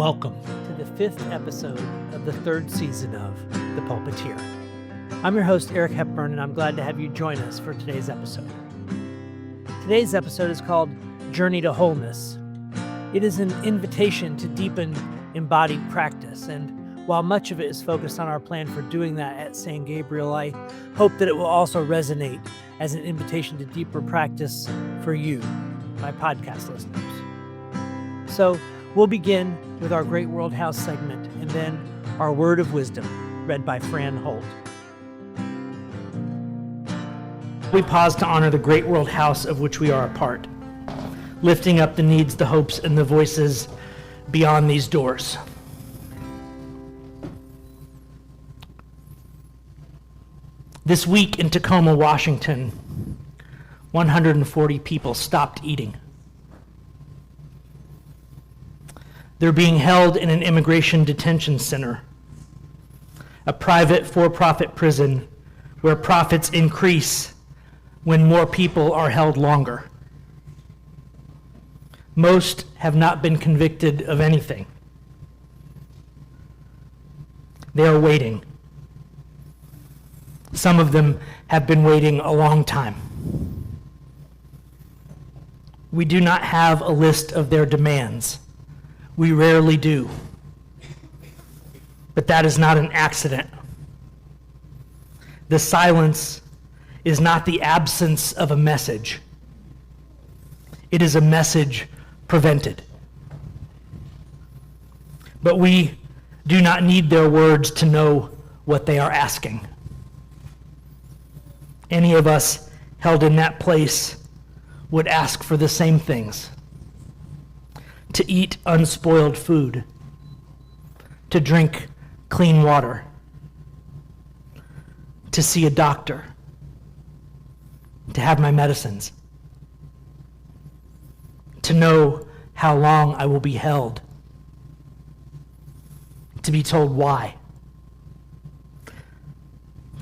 Welcome to the 5th episode of the 3rd season of The Pulpiteer. I'm your host, Eric Hepburn, and I'm glad to have you join us for today's episode. Today's episode is called Journey to Wholeness. It is an invitation to deepen embodied practice, and while much of it is focused on our plan for doing that at St. Gabriel, I hope that it will also resonate as an invitation to deeper practice for you, my podcast listeners. So we'll begin with our Great World House segment and then our Word of Wisdom, read by Fran Holt. We pause to honor the Great World House of which we are a part, lifting up the needs, the hopes, and the voices beyond these doors. This week in Tacoma, Washington, 140 people stopped eating. They're being held in an immigration detention center, a private for-profit prison where profits increase when more people are held longer. Most have not been convicted of anything. They are waiting. Some of them have been waiting a long time. We do not have a list of their demands. We rarely do. But that is not an accident. The silence is not the absence of a message. It is a message prevented. But we do not need their words to know what they are asking. Any of us held in that place would ask for the same things: to eat unspoiled food, to drink clean water, to see a doctor, to have my medicines, to know how long I will be held, to be told why,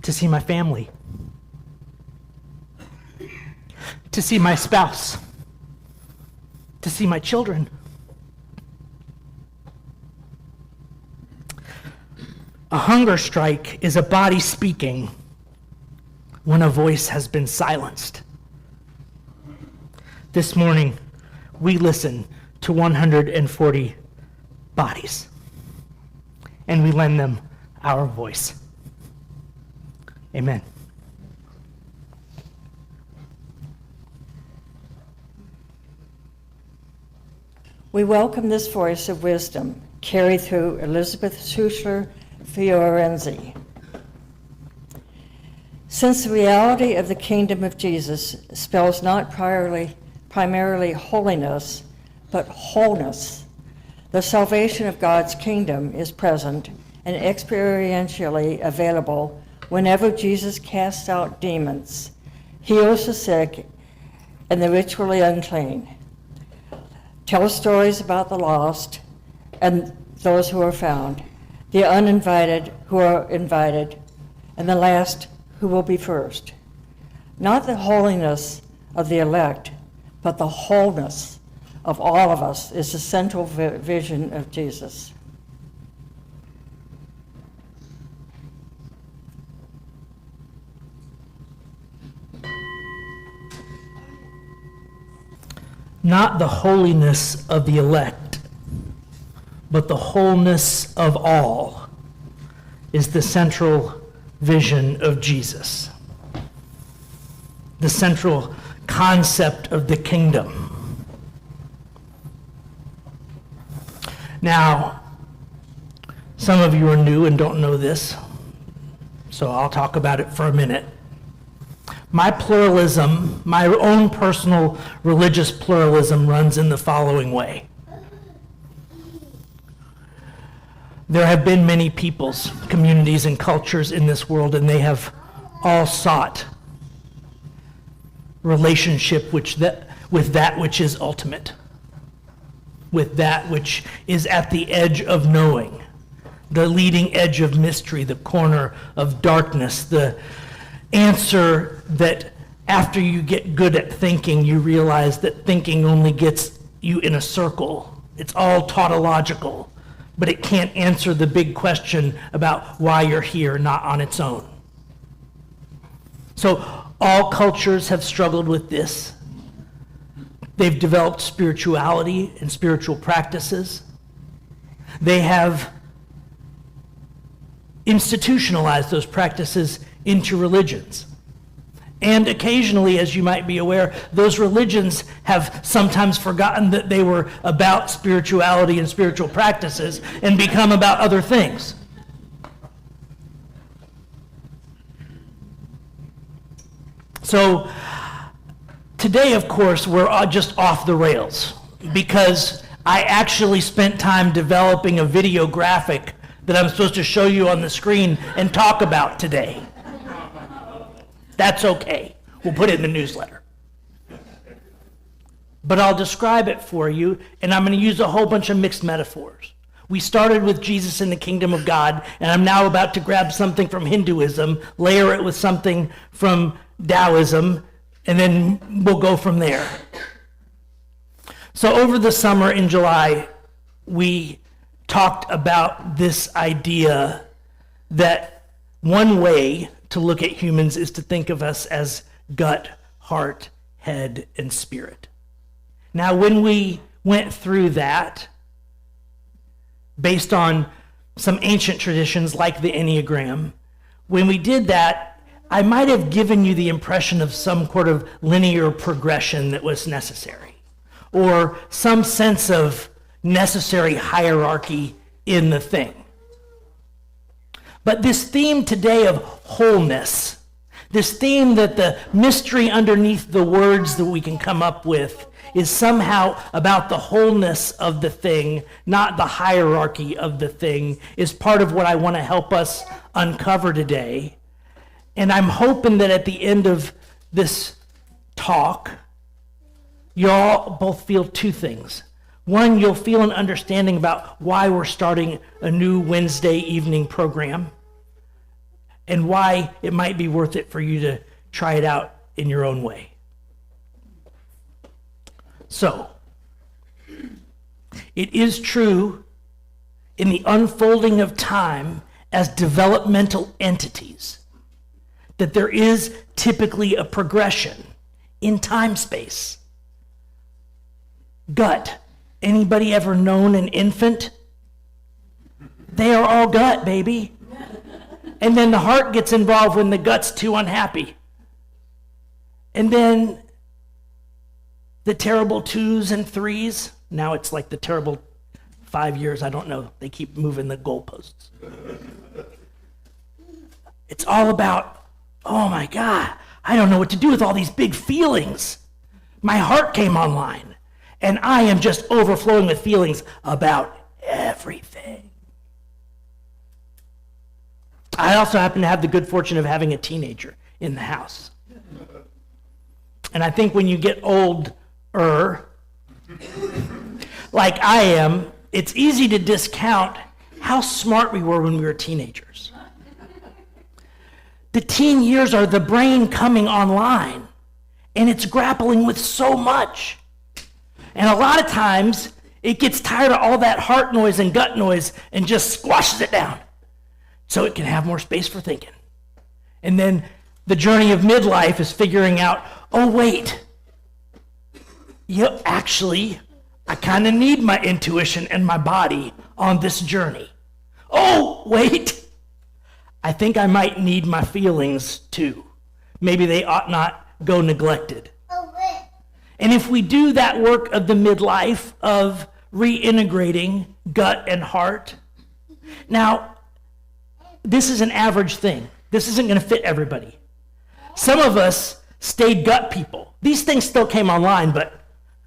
to see my family, to see my spouse, to see my children. A hunger strike is a body speaking when a voice has been silenced. This morning, we listen to 140 bodies, and we lend them our voice. Amen. We welcome this voice of wisdom carried through Elizabeth Schussler Fiorenzi. Since the reality of the kingdom of Jesus spells not primarily holiness, but wholeness, the salvation of God's kingdom is present and experientially available whenever Jesus casts out demons, heals the sick and the ritually unclean, tells stories about the lost and those who are found, the uninvited who are invited, and the last who will be first. Not the holiness of the elect, but the wholeness of all of us is the central vision of Jesus. Not the holiness of the elect, but the wholeness of all is the central vision of Jesus, the central concept of the kingdom. Now, some of you are new and don't know this, so I'll talk about it for a minute. My pluralism, my own personal religious pluralism, runs in the following way. There have been many peoples, communities, and cultures in this world, and they have all sought relationship with that which is ultimate, with that which is at the edge of knowing, the leading edge of mystery, the corner of darkness, the answer that after you get good at thinking, you realize that thinking only gets you in a circle. It's all tautological. but it can't answer the big question about why you're here, not on its own. So all cultures have struggled with this. They've developed spirituality and spiritual practices. They have institutionalized those practices into religions. And occasionally, as you might be aware, those religions have sometimes forgotten that they were about spirituality and spiritual practices and become about other things. So today, of course, we're just off the rails because I actually spent time developing a video graphic that I'm supposed to show you on the screen and talk about today. That's okay. We'll put it in the newsletter. But I'll describe it for you, and I'm going to use a whole bunch of mixed metaphors. We started with Jesus in the kingdom of God, and I'm now about to grab something from Hinduism, layer it with something from Taoism, and then we'll go from there. So over the summer in July, we talked about this idea that one way to look at humans is to think of us as gut, heart, head, and spirit. Now, when we went through that, based on some ancient traditions like the Enneagram, when we did that, I might have given you the impression of some sort of linear progression that was necessary, or some sense of necessary hierarchy in the thing. But this theme today of wholeness, this theme that the mystery underneath the words that we can come up with is somehow about the wholeness of the thing, not the hierarchy of the thing, is part of what I want to help us uncover today. And I'm hoping that at the end of this talk, you all both feel two things. One, you'll feel an understanding about why we're starting a new Wednesday evening program and why it might be worth it for you to try it out in your own way. So, it is true in the unfolding of time as developmental entities that there is typically a progression in time-space. Gut. Anybody ever known an infant? They are all gut, baby. And then the heart gets involved when the gut's too unhappy. And then the terrible 2s and 3s. Now it's like the terrible 5 years. I don't know. They keep moving the goalposts. It's all about, oh my God, I don't know what to do with all these big feelings. My heart came online. And I am just overflowing with feelings about everything. I also happen to have the good fortune of having a teenager in the house. And I think when you get older, like I am, it's easy to discount how smart we were when we were teenagers. The teen years are the brain coming online, and it's grappling with so much. And a lot of times, it gets tired of all that heart noise and gut noise and just squashes it down so it can have more space for thinking. And then the journey of midlife is figuring out, oh, wait, actually, I kind of need my intuition and my body on this journey. Oh, wait, I think I might need my feelings too. Maybe they ought not go neglected. And if we do that work of the midlife of reintegrating gut and heart, now, this is an average thing. This isn't going to fit everybody. Some of us stayed gut people. These things still came online, but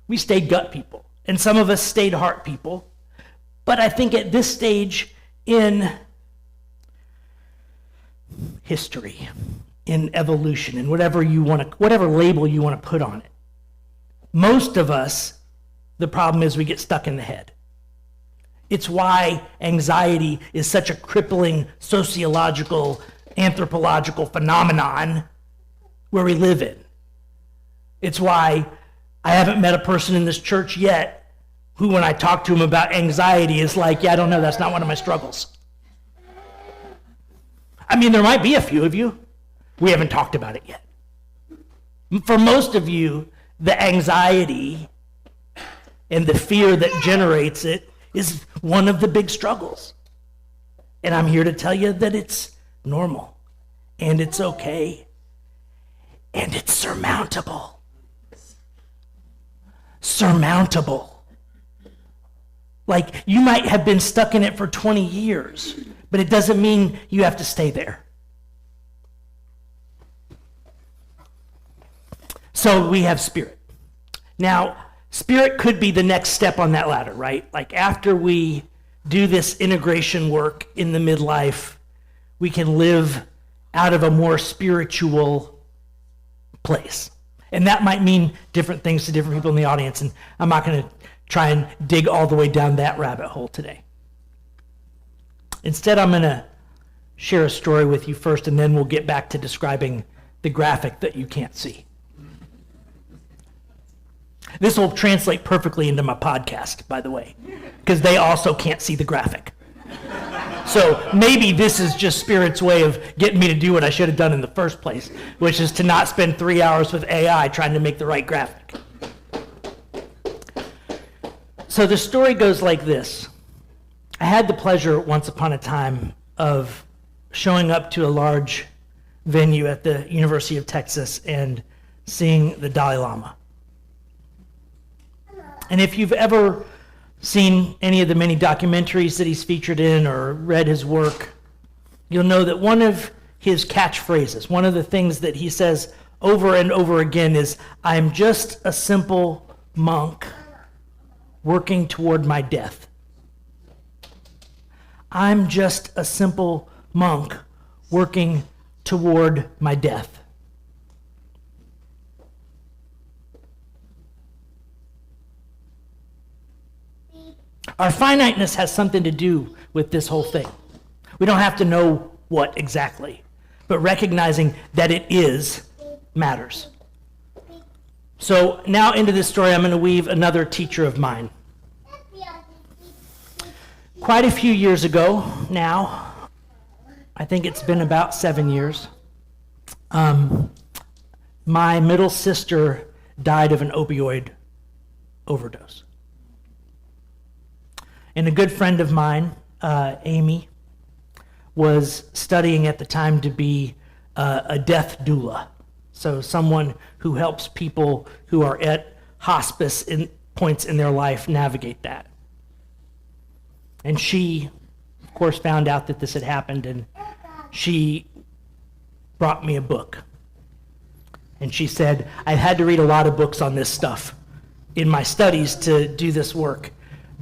we stayed gut people. And some of us stayed heart people. But I think at this stage in history, in evolution, in whatever label you want to put on it, most of us, the problem is we get stuck in the head. It's why anxiety is such a crippling sociological, anthropological phenomenon where we live in. It's why I haven't met a person in this church yet who, when I talk to him about anxiety, is like, yeah, I don't know, that's not one of my struggles. I mean, there might be a few of you. We haven't talked about it yet. For most of you, the anxiety and the fear that generates it is one of the big struggles. And I'm here to tell you that it's normal, and it's okay, and it's surmountable. Surmountable. Like, you might have been stuck in it for 20 years, but it doesn't mean you have to stay there. So we have spirit. Now, spirit could be the next step on that ladder, right? Like, after we do this integration work in the midlife, we can live out of a more spiritual place. And that might mean different things to different people in the audience, and I'm not going to try and dig all the way down that rabbit hole today. Instead, I'm going to share a story with you first, and then we'll get back to describing the graphic that you can't see. This will translate perfectly into my podcast, by the way, because they also can't see the graphic. So maybe this is just Spirit's way of getting me to do what I should have done in the first place, which is to not spend 3 hours with AI trying to make the right graphic. So the story goes like this. I had the pleasure once upon a time of showing up to a large venue at the University of Texas and seeing the Dalai Lama. And if you've ever seen any of the many documentaries that he's featured in or read his work, you'll know that one of his catchphrases, one of the things that he says over and over again is, "I'm just a simple monk working toward my death." I'm just a simple monk working toward my death. Our finiteness has something to do with this whole thing. We don't have to know what exactly, but recognizing that it is matters. So now into this story, I'm going to weave another teacher of mine. Quite a few years ago now, I think it's been about 7 years, my middle sister died of an opioid overdose. And a good friend of mine, Amy, was studying at the time to be a death doula. So someone who helps people who are at hospice in points in their life navigate that. And she, of course, found out that this had happened, and she brought me a book. And she said, "I've had to read a lot of books on this stuff in my studies to do this work,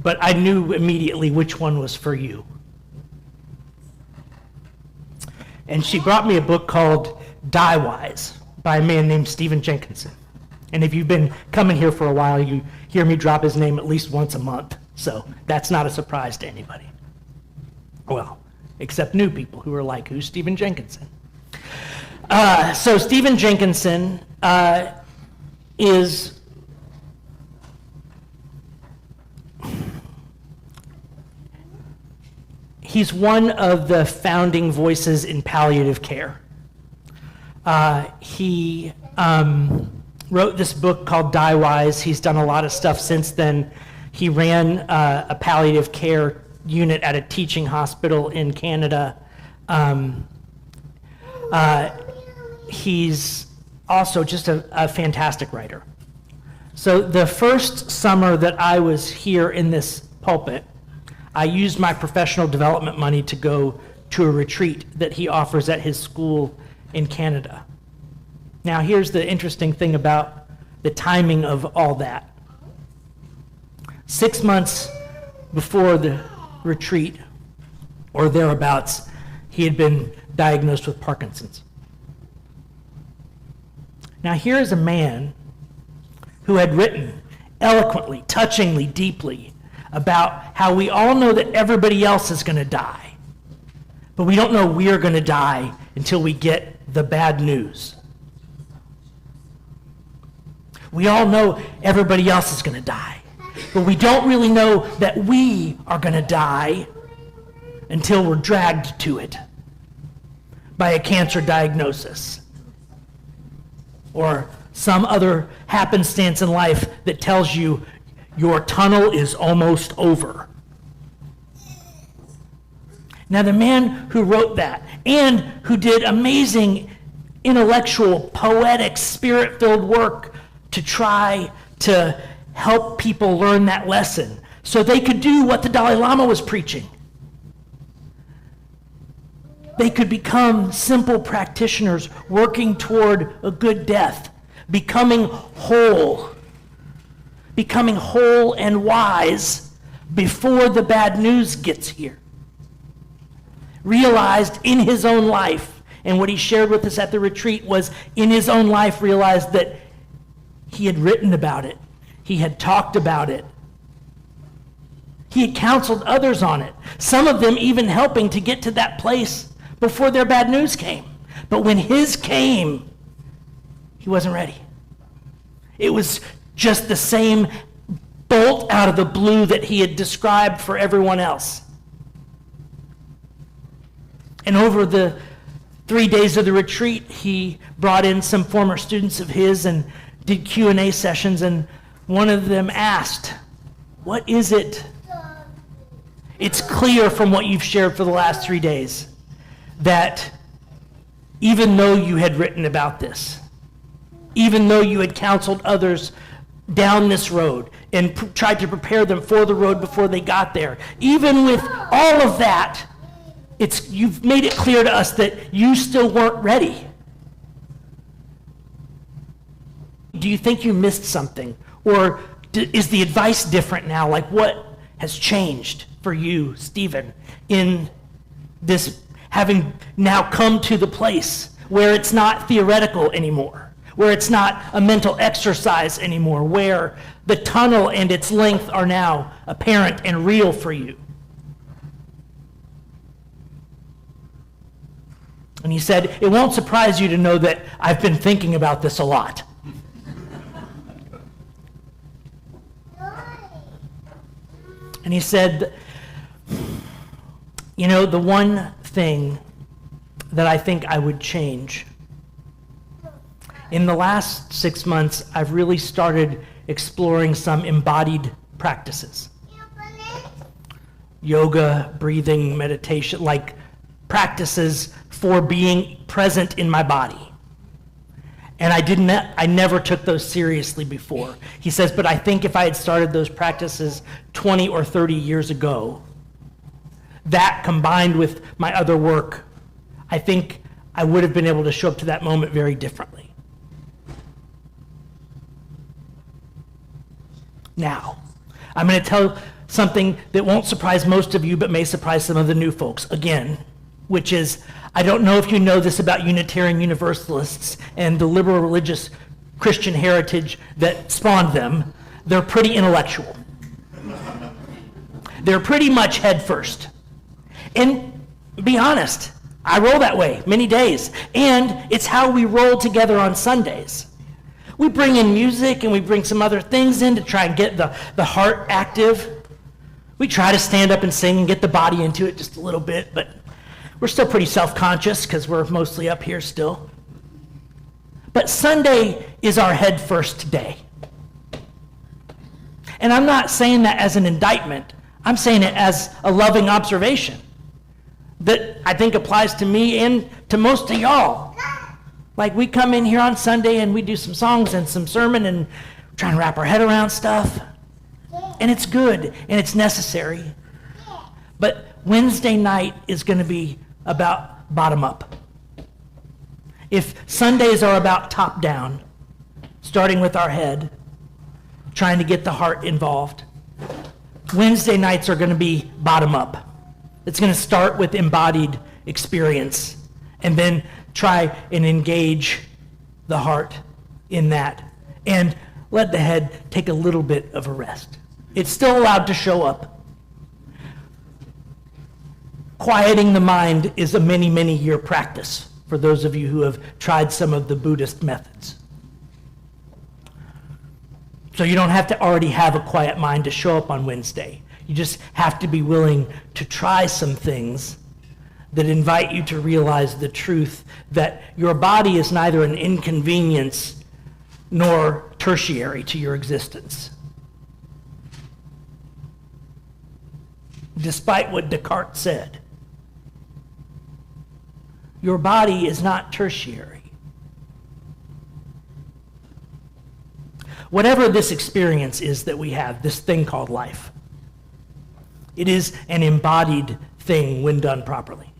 but I knew immediately which one was for you." And she brought me a book called Die Wise by a man named Stephen Jenkinson. And if you've been coming here for a while, you hear me drop his name at least once a month. So that's not a surprise to anybody. Well, except new people who are like, who's Stephen Jenkinson? So Stephen Jenkinson is he's one of the founding voices in palliative care. He wrote this book called Die Wise. He's done a lot of stuff since then. He ran a palliative care unit at a teaching hospital in Canada. He's also just a fantastic writer. So the first summer that I was here in this pulpit, I used my professional development money to go to a retreat that he offers at his school in Canada. Now, here's the interesting thing about the timing of all that. 6 months before the retreat, or thereabouts, he had been diagnosed with Parkinson's. Now, here is a man who had written eloquently, touchingly, deeply about how we all know that everybody else is going to die, but we don't know we're going to die until we get the bad news. We all know everybody else is going to die, But we don't really know that we are going to die until we're dragged to it by a cancer diagnosis or some other happenstance in life that tells you your tunnel is almost over. Now, the man who wrote that and who did amazing intellectual, poetic, spirit-filled work to try to help people learn that lesson so they could do what the Dalai Lama was preaching. They could become simple practitioners working toward a good death, becoming whole and wise before the bad news gets here. Realized in his own life, and what he shared with us at the retreat was in his own life realized that he had written about it. He had talked about it. He had counseled others on it, some of them even helping to get to that place before their bad news came. But when his came, he wasn't ready. It was just the same bolt out of the blue that he had described for everyone else. And over the 3 days of the retreat, he brought in some former students of his and did Q&A sessions, and one of them asked, "What is it?" It's clear from what you've shared for the last 3 days that even though you had written about this, even though you had counseled others down this road and tried to prepare them for the road before they got there, even with all of that, you've made it clear to us that you still weren't ready. Do you think you missed something? Or is the advice different now? Like, what has changed for you, Stephen, in this having now come to the place where it's not theoretical anymore, where it's not a mental exercise anymore, where the tunnel and its length are now apparent and real for you? And he said, "It won't surprise you to know that I've been thinking about this a lot." And he said, "You know, the one thing that I think I would change, in the last 6 months, I've really started exploring some embodied practices. Yoga, breathing, meditation, like practices for being present in my body. And I never took those seriously before." He says, "But I think if I had started those practices 20 or 30 years ago, that combined with my other work, I think I would have been able to show up to that moment very differently." Now, I'm going to tell something that won't surprise most of you, but may surprise some of the new folks again, which is, I don't know if you know this about Unitarian Universalists and the liberal religious Christian heritage that spawned them. They're pretty intellectual. They're pretty much head first. And be honest, I roll that way many days. And it's how we roll together on Sundays. We bring in music and we bring some other things in to try and get the heart active. We try to stand up and sing and get the body into it just a little bit, but we're still pretty self-conscious because we're mostly up here still. But Sunday is our head first day. And I'm not saying that as an indictment. I'm saying it as a loving observation that I think applies to me and to most of y'all. Like, we come in here on Sunday and we do some songs and some sermon and try and wrap our head around stuff. And it's good and it's necessary. But Wednesday night is going to be about bottom up. If Sundays are about top down, starting with our head, trying to get the heart involved, Wednesday nights are going to be bottom up. It's going to start with embodied experience and then try and engage the heart in that and let the head take a little bit of a rest. It's still allowed to show up. Quieting the mind is a many, many year practice for those of you who have tried some of the Buddhist methods. So you don't have to already have a quiet mind to show up on Wednesday. You just have to be willing to try some things that invite you to realize the truth that your body is neither an inconvenience nor tertiary to your existence. Despite what Descartes said, your body is not tertiary. Whatever this experience is that we have, this thing called life, it is an embodied thing when done properly.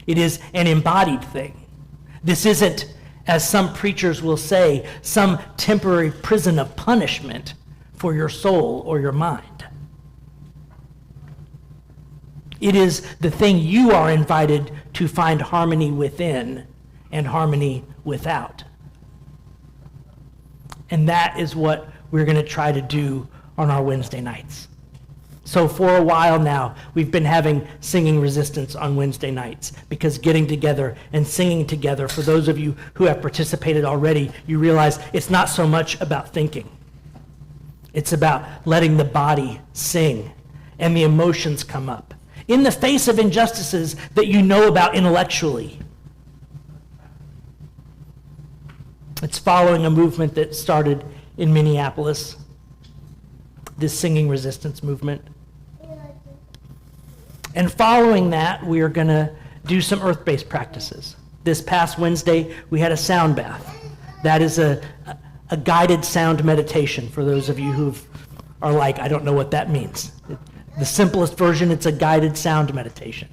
It is an embodied thing. This isn't, as some preachers will say, some temporary prison of punishment for your soul or your mind. It is the thing you are invited to find harmony within and harmony without. And that is what we're going to try to do on our Wednesday nights. So for a while now, we've been having singing resistance on Wednesday nights, because getting together and singing together, for those of you who have participated already, you realize it's not so much about thinking. It's about letting the body sing and the emotions come up in the face of injustices that you know about intellectually. It's following a movement that started in Minneapolis, this singing resistance movement. And following that, we are going to do some earth-based practices. This past Wednesday, we had a sound bath. That is a guided sound meditation for those of you who are like, I don't know what that means. The simplest version, it's a guided sound meditation.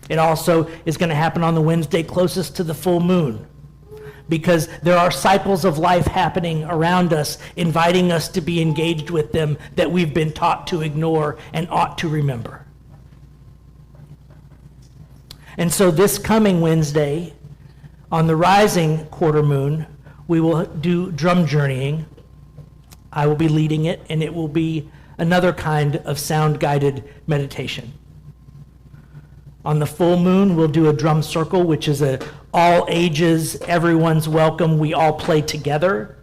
It also is going to happen on the Wednesday closest to the full moon, because there are cycles of life happening around us, inviting us to be engaged with them that we've been taught to ignore and ought to remember. And so this coming Wednesday, on the rising quarter moon, we will do drum journeying. I will be leading it, and it will be another kind of sound-guided meditation. On the full moon, we'll do a drum circle, which is a all ages, everyone's welcome, we all play together.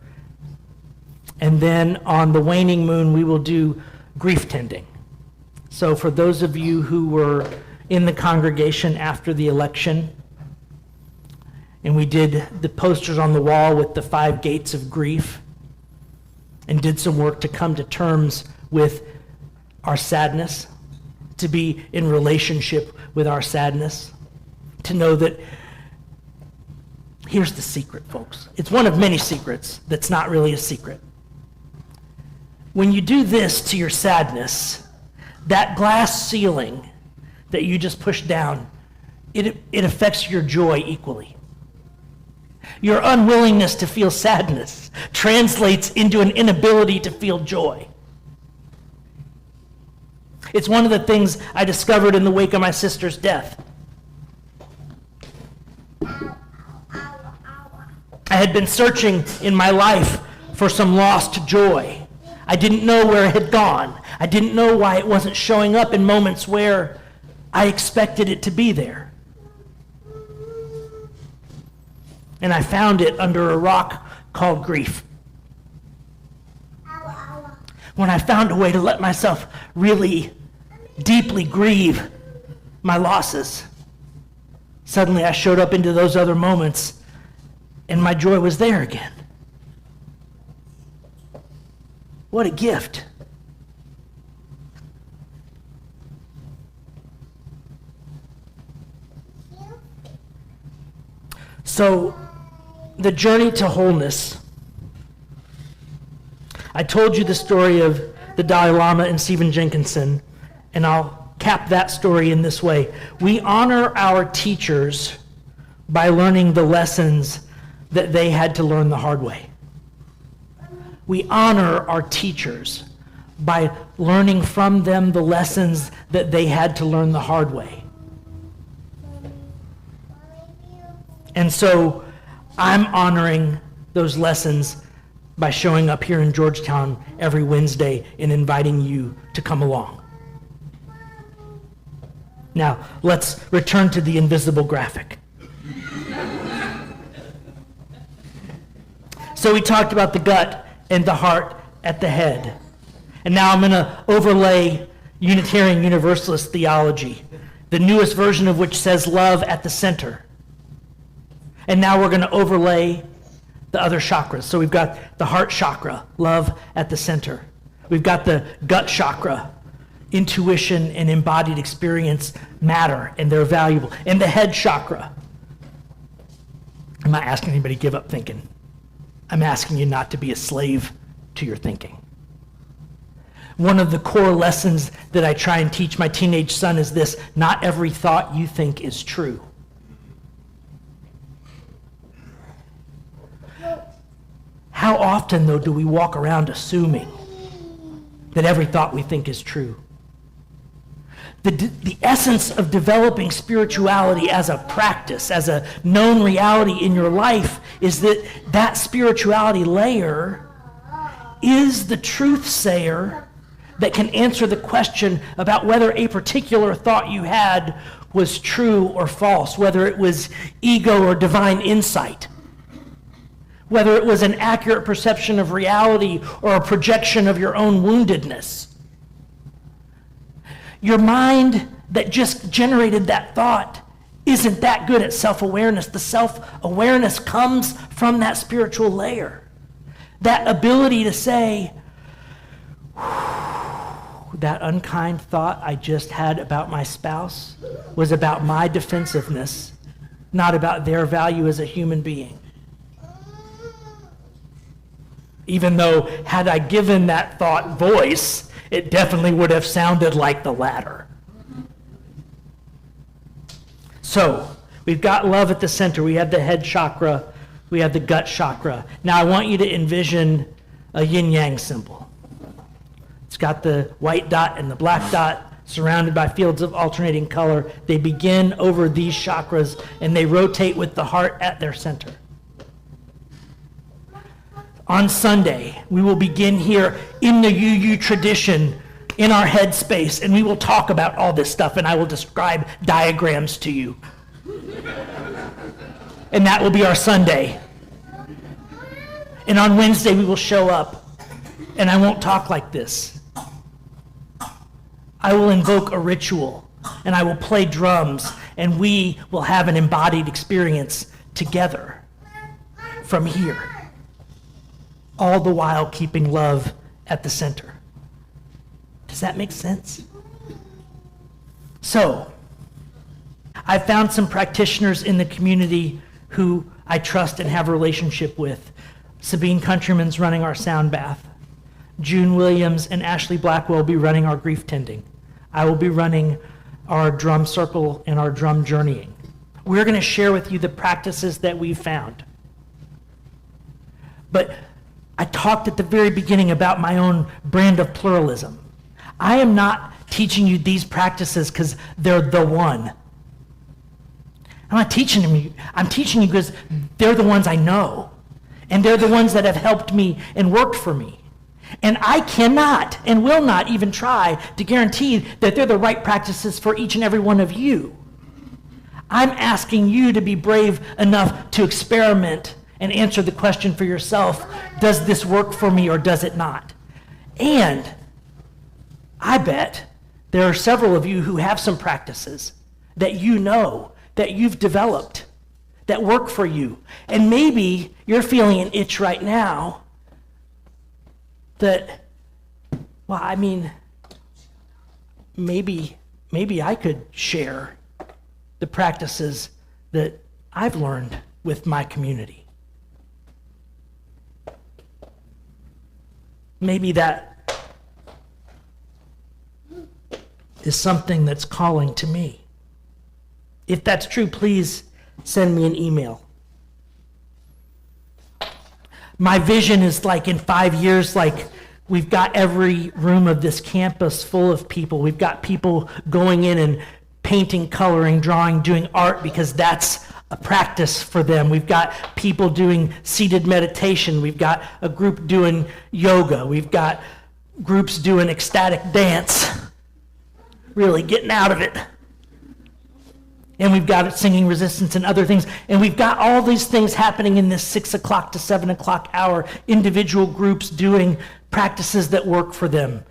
And then on the waning moon, we will do grief tending. So for those of you who were in the congregation after the election, and we did the posters on the wall with the 5 gates of grief, and did some work to come to terms with our sadness, to be in relationship with our sadness, to know that here's the secret, folks. It's one of many secrets that's not really a secret. When you do this to your sadness, that glass ceiling that you just pushed down, it affects your joy equally. Your unwillingness to feel sadness translates into an inability to feel joy. It's one of the things I discovered in the wake of my sister's death. I had been searching in my life for some lost joy. I didn't know where it had gone. I didn't know why it wasn't showing up in moments where I expected it to be there. And I found it under a rock called grief. When I found a way to let myself really deeply grieve my losses, suddenly I showed up into those other moments and my joy was there again. What a gift. So, the journey to wholeness. I told you the story of the Dalai Lama and Stephen Jenkinson, and I'll cap that story in this way. We honor our teachers by learning the lessons that they had to learn the hard way. We honor our teachers by learning from them the lessons that they had to learn the hard way. And so I'm honoring those lessons by showing up here in Georgetown every Wednesday and inviting you to come along. Now, let's return to the invisible graphic. So we talked about the gut and the heart at the head. And now I'm going to overlay Unitarian Universalist theology, the newest version of which says love at the center. And now we're going to overlay the other chakras. So we've got the heart chakra, love at the center. We've got the gut chakra, intuition and embodied experience matter, and they're valuable. And the head chakra. I'm not asking anybody to give up thinking. I'm asking you not to be a slave to your thinking. One of the core lessons that I try and teach my teenage son is this: not every thought you think is true. How often, though, do we walk around assuming that every thought we think is true? The essence of developing spirituality as a practice, as a known reality in your life, is that spirituality layer is the truth sayer that can answer the question about whether a particular thought you had was true or false, whether it was ego or divine insight, whether it was an accurate perception of reality or a projection of your own woundedness. Your mind that just generated that thought isn't that good at self-awareness. The self-awareness comes from that spiritual layer. That ability to say, that unkind thought I just had about my spouse was about my defensiveness, not about their value as a human being. Even though, had I given that thought voice, it definitely would have sounded like the latter. So, we've got love at the center. We have the head chakra. We have the gut chakra. Now, I want you to envision a yin-yang symbol. It's got the white dot and the black dot surrounded by fields of alternating color. They begin over these chakras, and they rotate with the heart at their center. On Sunday, we will begin here in the UU tradition, in our headspace, and we will talk about all this stuff, and I will describe diagrams to you. And that will be our Sunday. And on Wednesday, we will show up, and I won't talk like this. I will invoke a ritual, and I will play drums, and we will have an embodied experience together from here, all the while keeping love at the center. Does that make sense? So, I found some practitioners in the community who I trust and have a relationship with. Sabine Countryman's running our sound bath. June Williams and Ashley Blackwell will be running our grief tending. I will be running our drum circle and our drum journeying. We're going to share with you the practices that we've found. But I talked at the very beginning about my own brand of pluralism. I am not teaching you these practices because they're the one. I'm not teaching them. I'm teaching you because they're the ones I know. And they're the ones that have helped me and worked for me. And I cannot and will not even try to guarantee that they're the right practices for each and every one of you. I'm asking you to be brave enough to experiment and answer the question for yourself, does this work for me or does it not? And I bet there are several of you who have some practices that you know, that you've developed, that work for you. And maybe you're feeling an itch right now that, well, I mean, maybe I could share the practices that I've learned with my community. Maybe that is something that's calling to me. If that's true, please send me an email. My vision is like in 5 years, like we've got every room of this campus full of people. We've got people going in and painting, coloring, drawing, doing art because that's a practice for them. We've got people doing seated meditation. We've got a group doing yoga. We've got groups doing ecstatic dance, really getting out of it. And we've got singing resistance and other things. And we've got all these things happening in this 6 o'clock to 7 o'clock hour. Individual groups doing practices that work for them.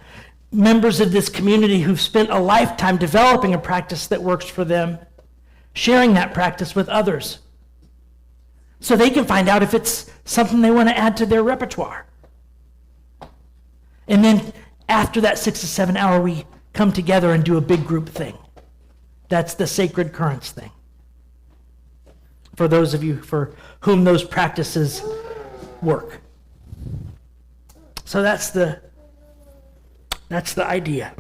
Members of this community who've spent a lifetime developing a practice that works for them, sharing that practice with others. So they can find out if it's something they want to add to their repertoire. And then after that 6 to 7 hour, we come together and do a big group thing. That's the sacred currents thing. For those of you for whom those practices work. So that's the idea.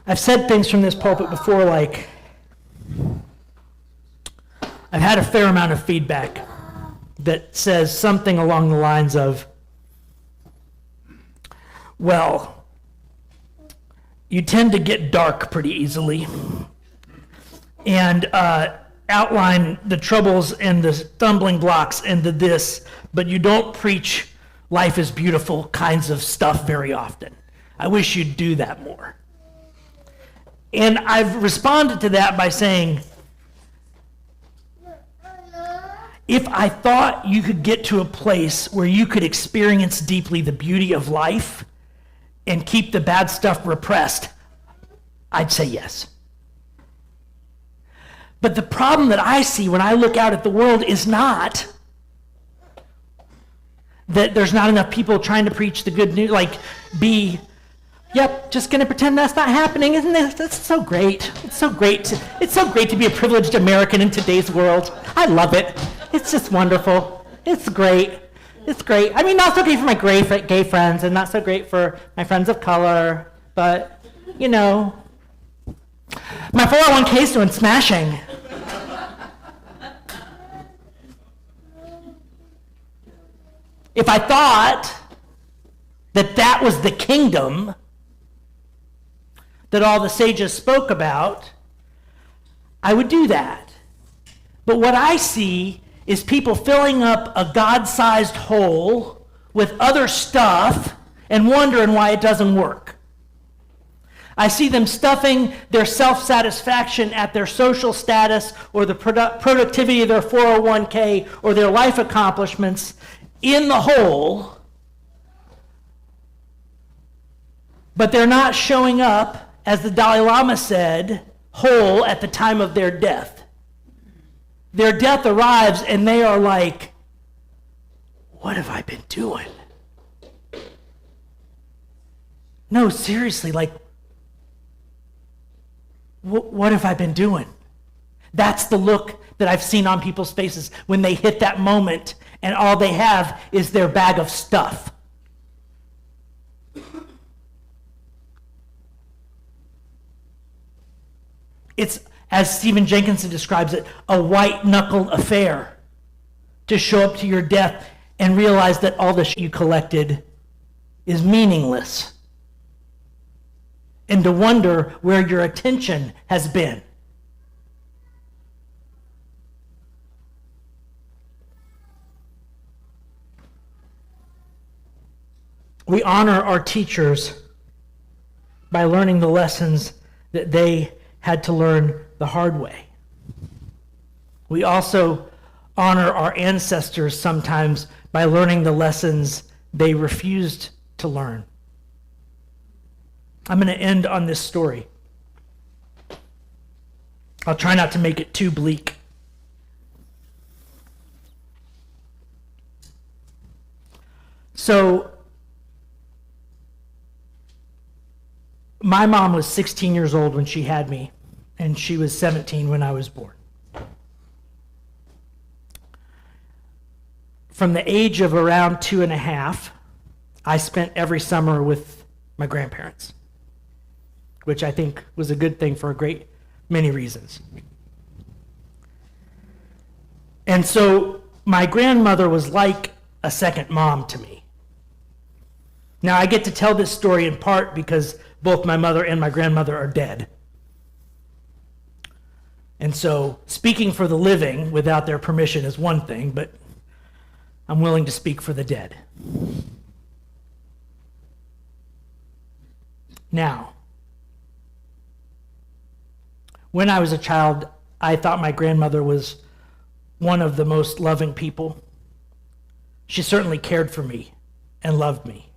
I've said things from this pulpit before, like, I've had a fair amount of feedback that says something along the lines of, well, you tend to get dark pretty easily and outline the troubles and the stumbling blocks and the this, but you don't preach life is beautiful kinds of stuff very often. I wish you'd do that more. And I've responded to that by saying, if I thought you could get to a place where you could experience deeply the beauty of life and keep the bad stuff repressed, I'd say yes. But the problem that I see when I look out at the world is not that there's not enough people trying to preach the good news, just going to pretend that's not happening. Isn't it? That's so great. It's so great to be a privileged American in today's world. I love it. It's just wonderful. It's great. It's great. I mean, not so great for my gay friends and not so great for my friends of color, but, my 401k is doing smashing. If I thought that was the kingdom that all the sages spoke about, I would do that. But what I see is people filling up a God-sized hole with other stuff and wondering why it doesn't work. I see them stuffing their self-satisfaction at their social status or the productivity of their 401k or their life accomplishments in the hole, but they're not showing up, as the Dalai Lama said, whole at the time of their death. Their death arrives and they are like, what have I been doing? No, seriously, what have I been doing? That's the look that I've seen on people's faces when they hit that moment and all they have is their bag of stuff. It's, as Stephen Jenkinson describes it, a white-knuckled affair to show up to your death and realize that all the shit you collected is meaningless. And to wonder where your attention has been. We honor our teachers by learning the lessons that they had to learn the hard way. We also honor our ancestors sometimes by learning the lessons they refused to learn. I'm going to end on this story. I'll try not to make it too bleak. So, my mom was 16 years old when she had me, and she was 17 when I was born. From the age of around 2.5, I spent every summer with my grandparents, which I think was a good thing for a great many reasons. And so my grandmother was like a second mom to me. Now, I get to tell this story in part because both my mother and my grandmother are dead. And so speaking for the living without their permission is one thing, but I'm willing to speak for the dead. Now, when I was a child, I thought my grandmother was one of the most loving people. She certainly cared for me and loved me.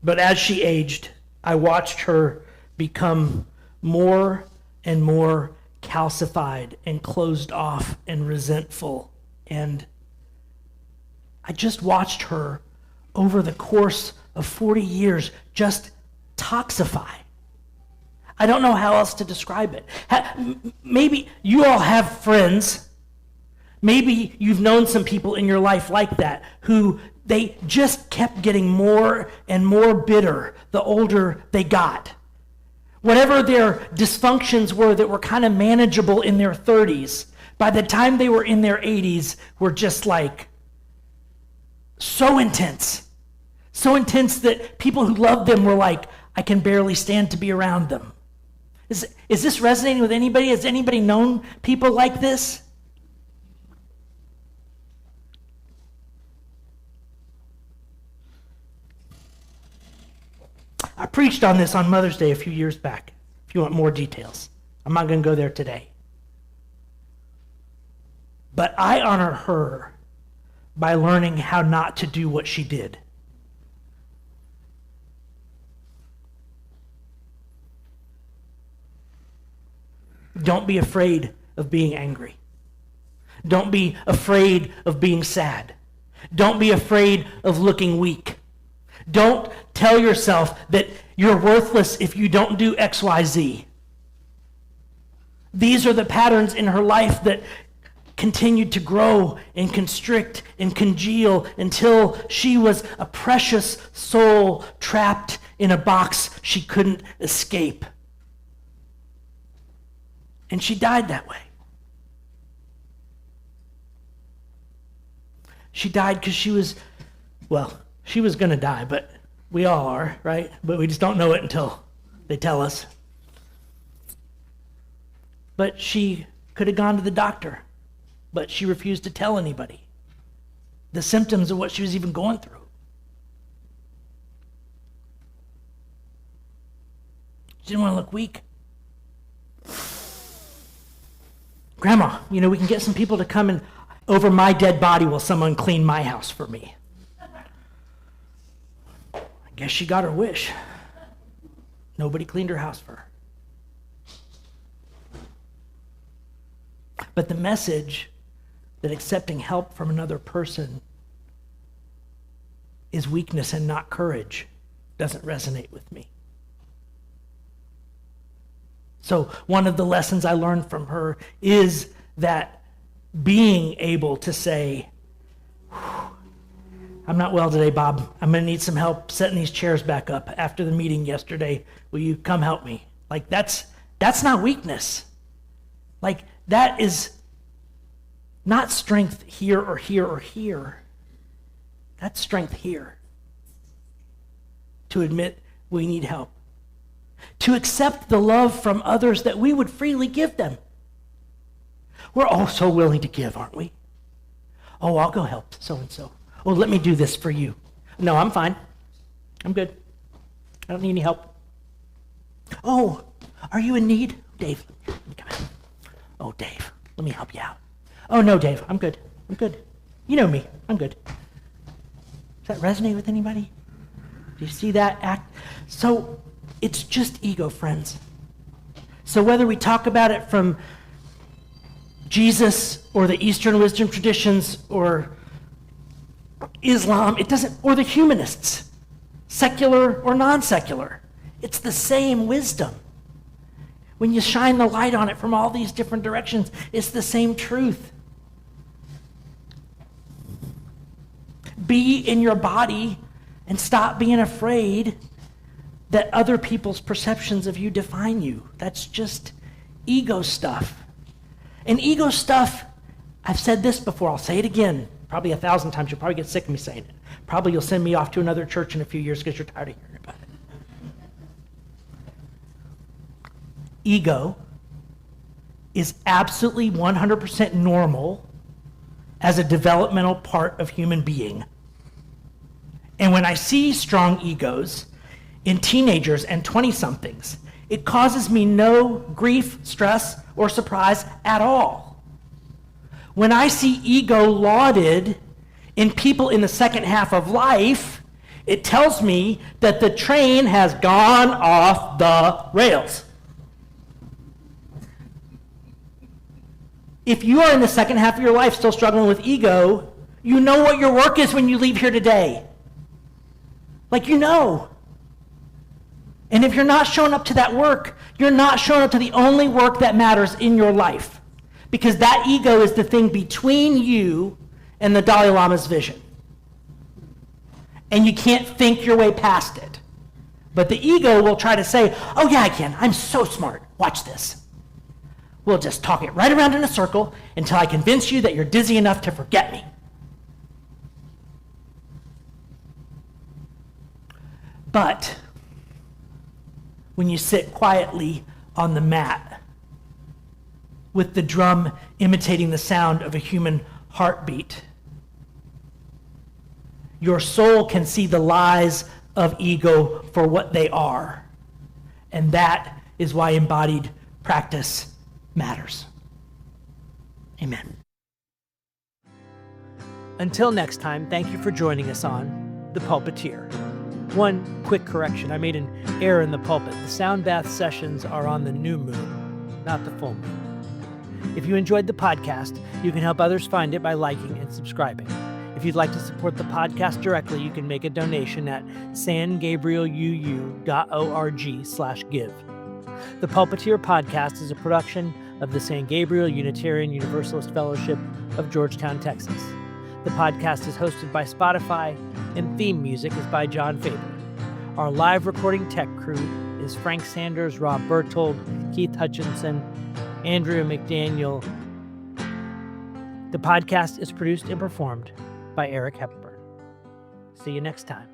But as she aged, I watched her become more and more calcified and closed off and resentful. And I just watched her over the course of 40 years just toxify. I don't know how else to describe it. Maybe you all have friends. Maybe you've known some people in your life like that who they just kept getting more and more bitter the older they got. Whatever their dysfunctions were that were kind of manageable in their 30s, by the time they were in their 80s, were just like so intense. So intense that people who loved them were like, I can barely stand to be around them. Is this resonating with anybody? Has anybody known people like this? I preached on this on Mother's Day a few years back, if you want more details. I'm not going to go there today. But I honor her by learning how not to do what she did. Don't be afraid of being angry. Don't be afraid of being sad. Don't be afraid of looking weak. Don't tell yourself that you're worthless if you don't do X, Y, Z. These are the patterns in her life that continued to grow and constrict and congeal until she was a precious soul trapped in a box she couldn't escape. And she died that way. She died because she was going to die, but we all are, right? But we just don't know it until they tell us. But she could have gone to the doctor, but she refused to tell anybody the symptoms of what she was even going through. She didn't want to look weak. Grandma, we can get some people to come and over my dead body while someone clean my house for me. I guess she got her wish. Nobody cleaned her house for her. But the message that accepting help from another person is weakness and not courage doesn't resonate with me. So one of the lessons I learned from her is that being able to say, I'm not well today, Bob. I'm going to need some help setting these chairs back up after the meeting yesterday. Will you come help me? Like that's not weakness. Like that is not strength here or here or here. That's strength here. To admit we need help. To accept the love from others that we would freely give them. We're all so willing to give, aren't we? Oh, I'll go help so-and-so. Oh, let me do this for you. No, I'm fine. I'm good. I don't need any help. Oh, are you in need? Dave, let me come in. Oh, Dave, let me help you out. Oh, no, Dave, I'm good. I'm good. You know me. I'm good. Does that resonate with anybody? Do you see that act? So it's just ego, friends. So whether we talk about it from Jesus or the Eastern wisdom traditions or Islam, it doesn't, or the humanists, secular or non-secular, it's the same wisdom. When you shine the light on it from all these different directions, it's the same truth. Be in your body and stop being afraid that other people's perceptions of you define you. That's just ego stuff. And ego stuff, I've said this before, I'll say it again, probably 1,000 times. You'll probably get sick of me saying it. Probably you'll send me off to another church in a few years because you're tired of hearing about it. Ego is absolutely 100% normal as a developmental part of human being. And when I see strong egos, in teenagers and 20-somethings. It causes me no grief, stress, or surprise at all. When I see ego lauded in people in the second half of life, it tells me that the train has gone off the rails. If you are in the second half of your life still struggling with ego, you know what your work is when you leave here today. Like, you know. And if you're not showing up to that work, you're not showing up to the only work that matters in your life. Because that ego is the thing between you and the Dalai Lama's vision. And you can't think your way past it. But the ego will try to say, oh yeah, I can. I'm so smart. Watch this. We'll just talk it right around in a circle until I convince you that you're dizzy enough to forget me. But when you sit quietly on the mat with the drum imitating the sound of a human heartbeat, your soul can see the lies of ego for what they are. And that is why embodied practice matters. Amen. Until next time, thank you for joining us on The Pulpiteer. One quick correction. I made an error in the pulpit. The sound bath sessions are on the new moon, not the full moon. If you enjoyed the podcast, you can help others find it by liking and subscribing. If you'd like to support the podcast directly, you can make a donation at sangabrieluu.org/give. The Pulpiteer podcast is a production of the San Gabriel Unitarian Universalist Fellowship of Georgetown, Texas. The podcast is hosted by Spotify, and theme music is by John Faber. Our live recording tech crew is Frank Sanders, Rob Berthold, Keith Hutchinson, Andrea McDaniel. The podcast is produced and performed by Eric Hepburn. See you next time.